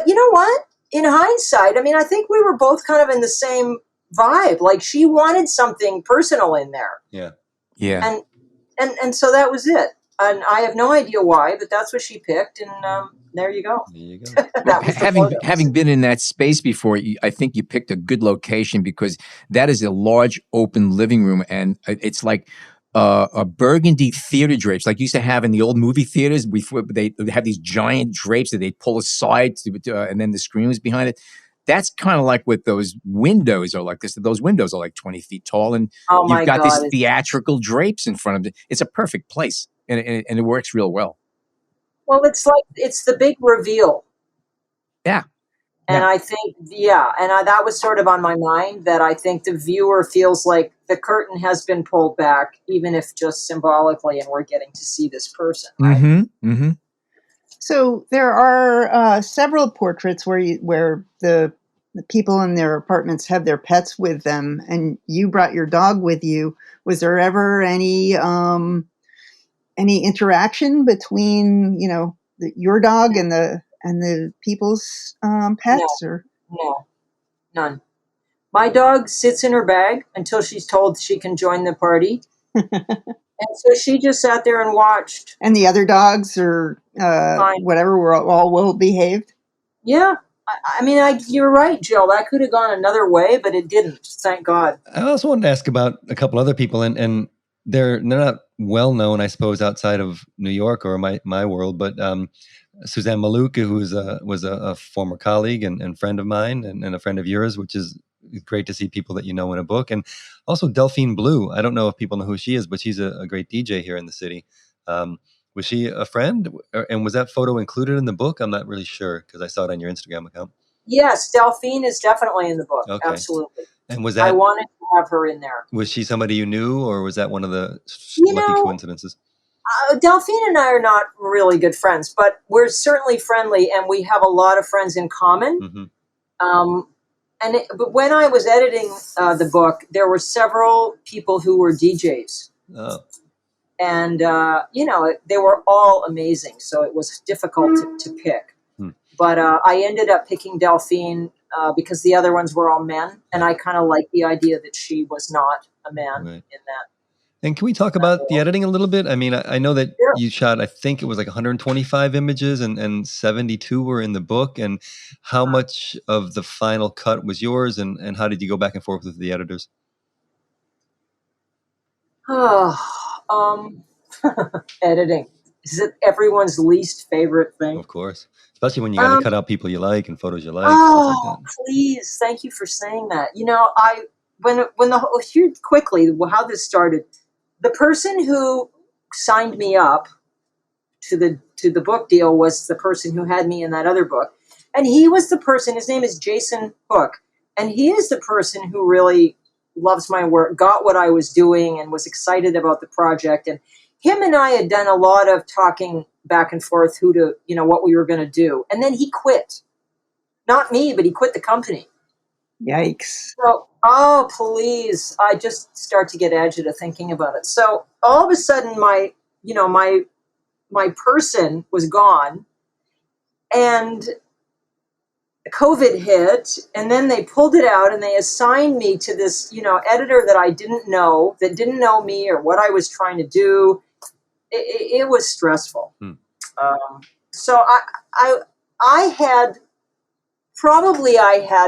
S5: you know what? In hindsight, I mean, I think we were both kind of in the same vibe. Like she wanted something personal in there.
S3: Yeah.
S2: Yeah.
S5: And so that was it. And I have no idea why, but that's what she picked. And there you go.
S3: There you go.
S2: Having been in that space before, I think you picked a good location because that is a large open living room. And it's like burgundy theater drapes, like you used to have in the old movie theaters. Before they have these giant drapes that they pull aside, and then the screen was behind it. That's kind of like what those windows are like. Those windows are like 20 feet tall, and
S5: Oh
S2: you've
S5: my
S2: got
S5: God.
S2: these theatrical drapes in front of it. It's a perfect place, and it works real well.
S5: Well, it's the big reveal.
S2: Yeah.
S5: And
S2: Yeah.
S5: I think, that was sort of on my mind, that I think the viewer feels like the curtain has been pulled back, even if just symbolically, and we're getting to see this person, right?
S2: Mm-hmm. Mm-hmm.
S6: So there are several portraits where the people in their apartments have their pets with them, and you brought your dog with you. Was there ever any interaction between your dog and the people's
S5: No,
S6: pets? Or
S5: no, none. My dog sits in her bag until she's told she can join the party. And so she just sat there and watched.
S6: and the other dogs or
S5: Fine.
S6: whatever were all well behaved?
S5: Yeah. I mean, you're right, Jill. That could have gone another way, but it didn't. Thank God.
S3: I also wanted to ask about a couple other people, and they're not well known, I suppose, outside of New York or my world. But Suzanne Maluk, who was a former colleague and friend of mine, and a friend of yours, which is great to see people that you know in a book. And also Delphine Blue. I don't know if people know who she is, but she's a great DJ here in the city. Was she a friend? And was that photo included in the book? I'm not really sure because I saw it on your Instagram account.
S5: Yes, Delphine is definitely in the book.
S3: Okay.
S5: Absolutely.
S3: And was
S5: I
S3: that
S5: wanted to have her in there.
S3: was she somebody you knew, or was that one of the
S5: You
S3: lucky
S5: know,
S3: coincidences?
S5: Delphine and I are not really good friends, but we're certainly friendly, and we have a lot of friends in common.
S3: Mm-hmm.
S5: But when I was editing the book, there were several people who were DJs.
S3: Oh.
S5: And, they were all amazing. So it was difficult to pick. But I ended up picking Delphine because the other ones were all men. And I kind of liked the idea that she was not a man in that.
S3: And can we talk about the editing a little bit? I mean, I know that you shot, I think it was like 125 images and 72 were in the book. And how much of the final cut was yours, and how did you go back and forth with the editors?
S5: Editing. Is it everyone's least favorite thing?
S3: Of course. Especially when you got to cut out people you like and photos you like.
S5: Oh,
S3: stuff like that.
S5: please. Thank you for saying that. Here quickly, how this started, the person who signed me up to the book deal was the person who had me in that other book. And he was the person, his name is Jason Hook. And he is the person who really loves my work, got what I was doing, and was excited about the project. And him and I had done a lot of talking back and forth what we were going to do. And then he quit. Not me, but he quit the company.
S6: Yikes.
S5: So, oh, please. I just start to get agitated thinking about it. So all of a sudden my person was gone, and COVID hit, and then they pulled it out and they assigned me to this, editor that I didn't know, that didn't know me or what I was trying to do. It was stressful. So I had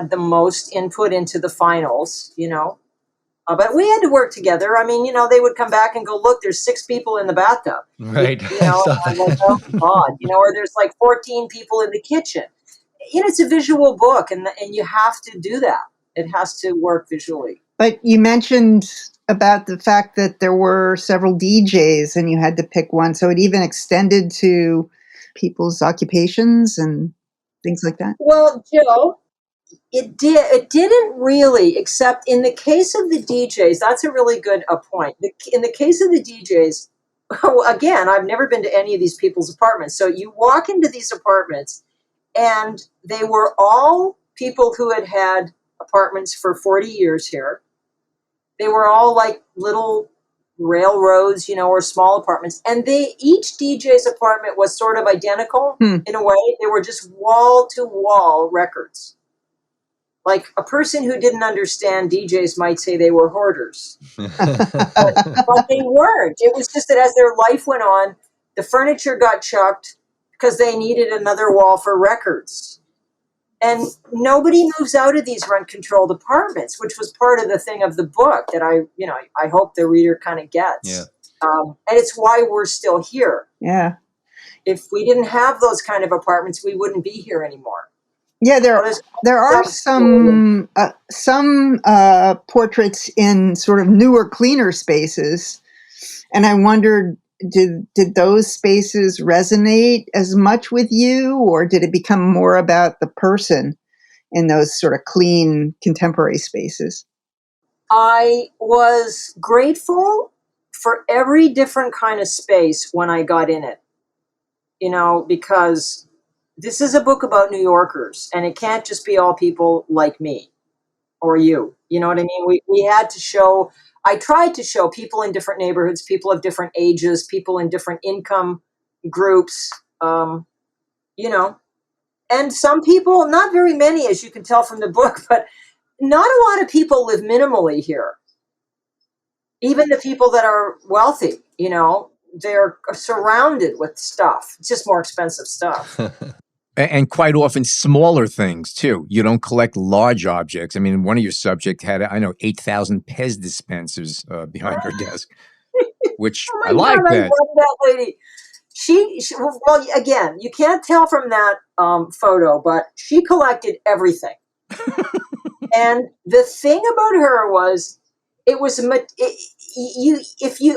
S5: the most input into the finals, but we had to work together. I mean, they would come back and go, look, there's 6 people in the bathtub.
S3: Right.
S5: I'm like, oh God, or there's like 14 people in the kitchen. It's a visual book, and you have to do that. It has to work visually.
S6: But you mentioned about the fact that there were several DJs and you had to pick one. So it even extended to people's occupations and things like that?
S5: Well, Jill, it didn't really, except in the case of the DJs. That's a really good point. In the case of the DJs, again, I've never been to any of these people's apartments. So you walk into these apartments, and they were all people who had had apartments for 40 years here. They were all like little railroads, or small apartments. And each DJ's apartment was sort of identical in a way. They were just wall-to-wall records. Like a person who didn't understand DJs might say they were hoarders. but they weren't. It was just that as their life went on, the furniture got chucked because they needed another wall for records. And nobody moves out of these rent-controlled apartments, which was part of the thing of the book that I hope the reader kind of gets.
S3: Yeah.
S5: And it's why we're still here.
S6: Yeah.
S5: If we didn't have those kind of apartments, we wouldn't be here anymore.
S6: Yeah, there are
S5: Sub-story.
S6: some portraits in sort of newer, cleaner spaces, and I wondered, did those spaces resonate as much with you, or did it become more about the person in those sort of clean contemporary spaces?
S5: I was grateful for every different kind of space when I got in it, because this is a book about New Yorkers, and it can't just be all people like me or you. You know what I mean? We had to show, I tried to show people in different neighborhoods, people of different ages, people in different income groups, and some people, not very many, as you can tell from the book, but not a lot of people live minimally here. Even the people that are wealthy, they're surrounded with stuff. It's just more expensive stuff.
S2: And quite often smaller things, too. You don't collect large objects. I mean, one of your subjects had, 8,000 Pez dispensers behind her desk, which
S5: Oh my
S2: I like
S5: God, I
S2: that.
S5: love that lady. Well, again, you can't tell from that photo, but she collected everything. And the thing about her was, if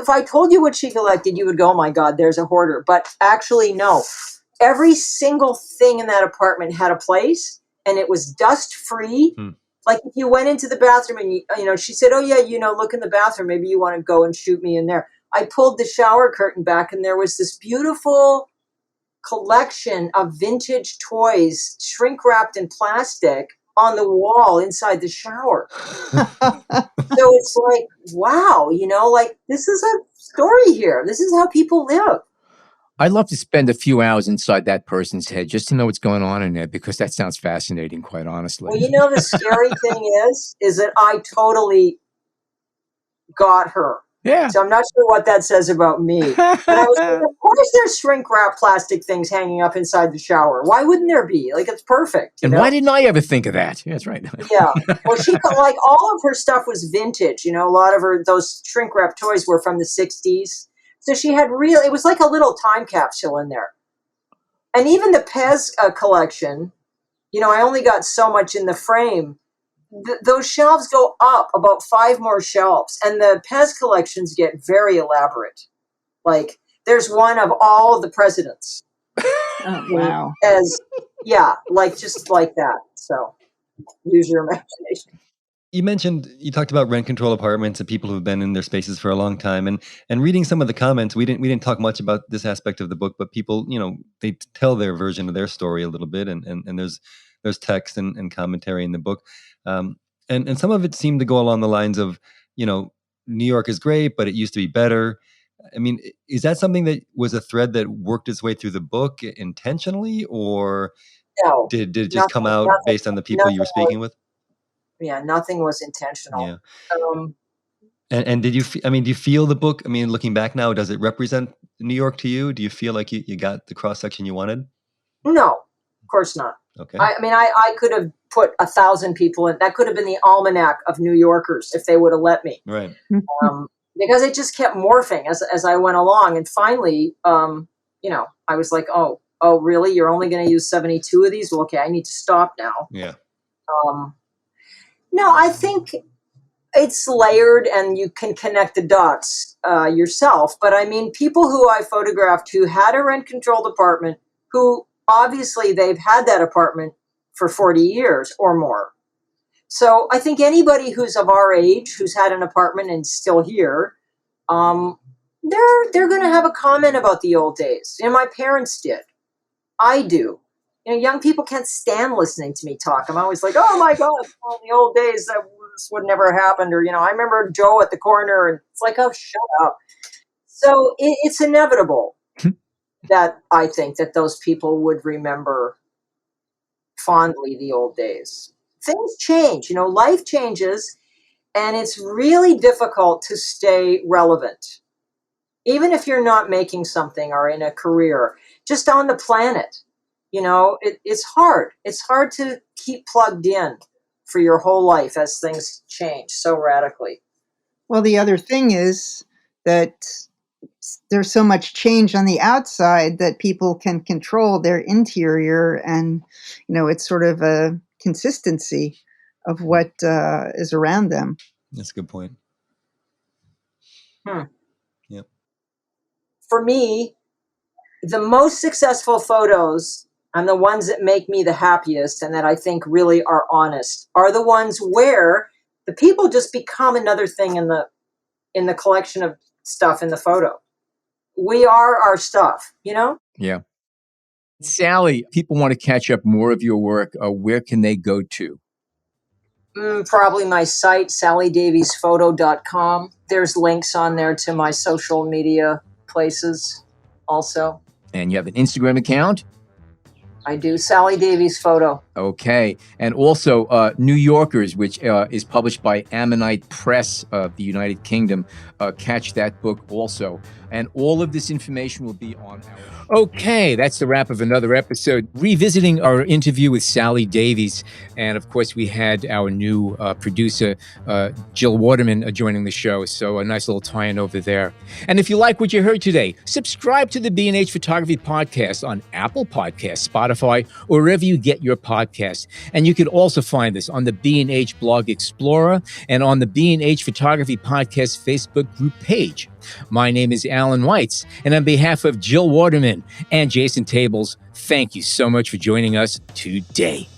S5: I told you what she collected, you would go, "Oh my God, there's a hoarder." But actually, no. Every single thing in that apartment had a place, and it was dust free. Like if you went into the bathroom and she said, "Oh yeah, look in the bathroom. Maybe you want to go and shoot me in there." I pulled the shower curtain back, and there was this beautiful collection of vintage toys, shrink wrapped in plastic, on the wall inside the shower. So it's like, wow, this is a story here. This is how people live.
S2: I'd love to spend a few hours inside that person's head just to know what's going on in there, because that sounds fascinating, quite honestly.
S5: Well, the scary thing is that I totally got her.
S2: Yeah.
S5: So I'm not sure what that says about me. But I was like, of course there's shrink wrap plastic things hanging up inside the shower. Why wouldn't there be? Like, it's perfect.
S2: And why didn't I ever think of that? Yeah, that's right.
S5: Yeah. Well, all of her stuff was vintage. A lot of those shrink wrap toys were from the 60s. So she had it was like a little time capsule in there. And even the Pez collection, I only got so much in the frame. Those shelves go up about 5 more shelves, and the Pez collections get very elaborate. Like, there's one of all of the presidents.
S6: Oh, wow.
S5: Just like that. So use your imagination.
S3: You talked about rent control apartments and people who've been in their spaces for a long time, and reading some of the comments, we didn't talk much about this aspect of the book, but people, they tell their version of their story a little bit, and there's text and commentary in the book, and some of it seemed to go along the lines of, New York is great, but it used to be better. I mean, is that something that was a thread that worked its way through the book intentionally, or
S5: No,
S3: did it just come out based on the people you were speaking with?
S5: Yeah, nothing was intentional.
S3: Yeah. And did you? Do you feel the book? I mean, looking back now, does it represent New York to you? Do you feel like you got the cross section you wanted?
S5: No, of course not.
S3: Okay.
S5: I could have put 1,000 people in. That could have been the almanac of New Yorkers if they would have let me.
S3: Right.
S5: Because it just kept morphing as I went along, and finally, I was like, oh, really? You're only going to use 72 of these? Well, okay, I need to stop now.
S3: Yeah.
S5: No, I think it's layered and you can connect the dots yourself. But I mean, people who I photographed who had a rent-controlled apartment, who obviously they've had that apartment for 40 years or more. So I think anybody who's of our age, who's had an apartment and still here, they're going to have a comment about the old days. My parents did. I do. Young people can't stand listening to me talk. I'm always like, oh my God, in the old days, this would never have happened. Or, I remember Joe at the corner, and it's like, oh, shut up. So it's inevitable that I think that those people would remember fondly the old days. Things change, life changes, and it's really difficult to stay relevant. Even if you're not making something or in a career, just on the planet. It's hard. It's hard to keep plugged in for your whole life as things change so radically.
S6: Well, the other thing is that there's so much change on the outside that people can control their interior, and it's sort of a consistency of what is around them.
S3: That's a good point. Yep.
S5: For me, the most successful photos and the ones that make me the happiest and that I think really are honest are the ones where the people just become another thing in the collection of stuff in the photo. We are our stuff,
S2: Yeah. Sally, people want to catch up more of your work. Where can they go to?
S5: Probably my site, sallydaviesphoto.com. There's links on there to my social media places also.
S2: And you have an Instagram account?
S5: I do, Sally Davies Photo.
S2: Okay. And also New Yorkers, which is published by Ammonite Press of the United Kingdom. Catch that book also. And all of this information will be on our... Okay, that's the wrap of another episode, revisiting our interview with Sally Davies. And of course, we had our new producer, Jill Waterman, joining the show. So a nice little tie-in over there. And if you like what you heard today, subscribe to the B&H Photography Podcast on Apple Podcasts, Spotify, or wherever you get your podcasts. And you can also find this on the B&H Blog Explorer and on the B&H Photography Podcast Facebook group page. My name is Alan Weitz, and on behalf of Jill Waterman and Jason Tables, thank you so much for joining us today.